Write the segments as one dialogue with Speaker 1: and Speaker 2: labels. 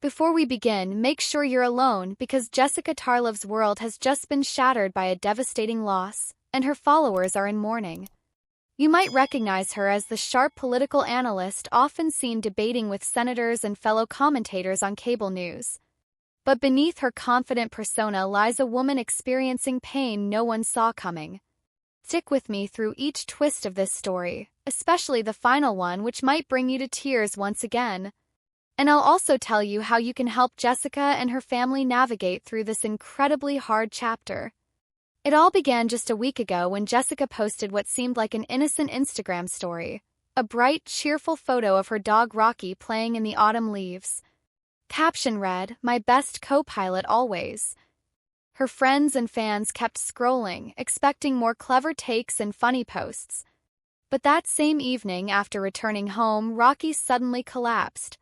Speaker 1: Before we begin, make sure you're alone because Jessica Tarlov's world has just been shattered by a devastating loss, and her followers are in mourning. You might recognize her as the sharp political analyst often seen debating with senators and fellow commentators on cable news. But beneath her confident persona lies a woman experiencing pain no one saw coming. Stick with me through each twist of this story, especially the final one, which might bring you to tears once again. And I'll also tell you how you can help Jessica and her family navigate through this incredibly hard chapter. It all began just a week ago when Jessica posted what seemed like an innocent Instagram story, a bright, cheerful photo of her dog Rocky playing in the autumn leaves. Caption read, "My best co-pilot always." Her friends and fans kept scrolling, expecting more clever takes and funny posts. But that same evening, after returning home, Rocky suddenly collapsed.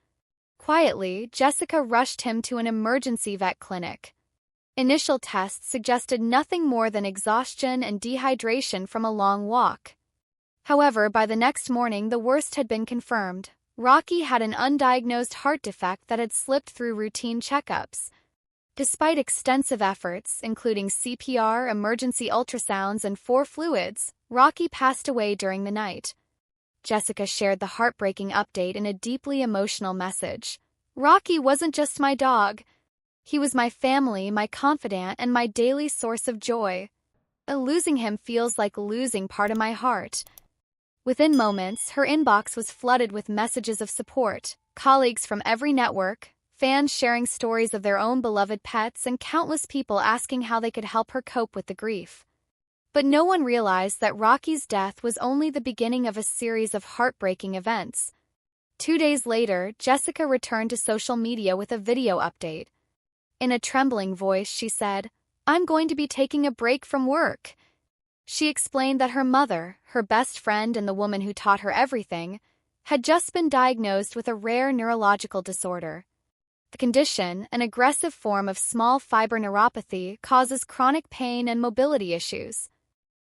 Speaker 1: Quietly, Jessica rushed him to an emergency vet clinic. Initial tests suggested nothing more than exhaustion and dehydration from a long walk. However, by the next morning, the worst had been confirmed. Rocky had an undiagnosed heart defect that had slipped through routine checkups. Despite extensive efforts, including CPR, emergency ultrasounds, and 4 fluids, Rocky passed away during the night. Jessica shared the heartbreaking update in a deeply emotional message. "Rocky wasn't just my dog. He was my family, my confidant, and my daily source of joy. Losing him feels like losing part of my heart." Within moments, her inbox was flooded with messages of support, colleagues from every network, fans sharing stories of their own beloved pets, and countless people asking how they could help her cope with the grief. But no one realized that Rocky's death was only the beginning of a series of heartbreaking events. 2 days later, Jessica returned to social media with a video update. In a trembling voice, she said, "I'm going to be taking a break from work." She explained that her mother, her best friend and the woman who taught her everything, had just been diagnosed with a rare neurological disorder. The condition, an aggressive form of small fiber neuropathy, causes chronic pain and mobility issues.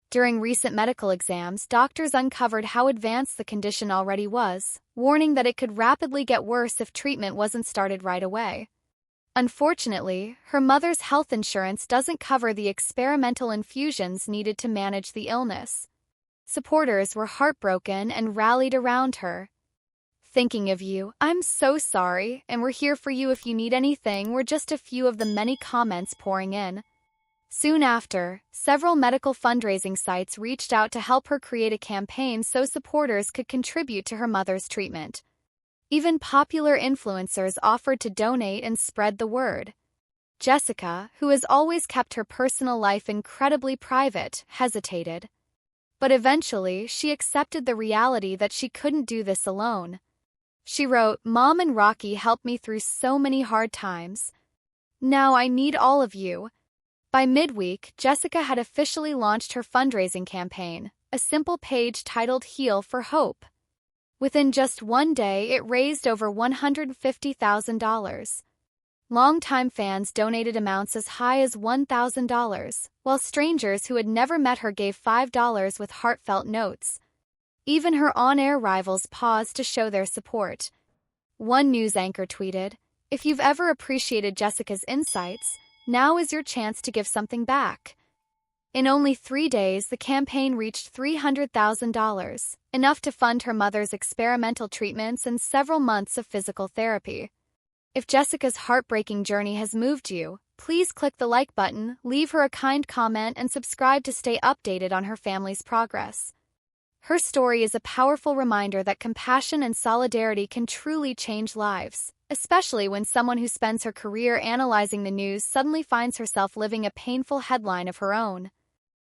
Speaker 1: During recent medical exams, doctors uncovered how advanced the condition already was, warning that it could rapidly get worse if treatment wasn't started right away. Unfortunately, her mother's health insurance doesn't cover the experimental infusions needed to manage the illness. Supporters were heartbroken and rallied around her. "Thinking of you, I'm so sorry, and we're here for you if you need anything," were just a few of the many comments pouring in. Soon after, several medical fundraising sites reached out to help her create a campaign so supporters could contribute to her mother's treatment. Even popular influencers offered to donate and spread the word. Jessica, who has always kept her personal life incredibly private, hesitated. But eventually, she accepted the reality that she couldn't do this alone. She wrote, "Mom and Rocky helped me through so many hard times. Now I need all of you." By midweek, Jessica had officially launched her fundraising campaign, a simple page titled "Heal for Hope." Within just 1 day, it raised over $150,000. Longtime fans donated amounts as high as $1,000, while strangers who had never met her gave $5 with heartfelt notes. Even her on-air rivals paused to show their support. One news anchor tweeted, "If you've ever appreciated Jessica's insights, now is your chance to give something back." In only 3 days, the campaign reached $300,000, enough to fund her mother's experimental treatments and several months of physical therapy. If Jessica's heartbreaking journey has moved you, please click the like button, leave her a kind comment, and subscribe to stay updated on her family's progress. Her story is a powerful reminder that compassion and solidarity can truly change lives, especially when someone who spends her career analyzing the news suddenly finds herself living a painful headline of her own.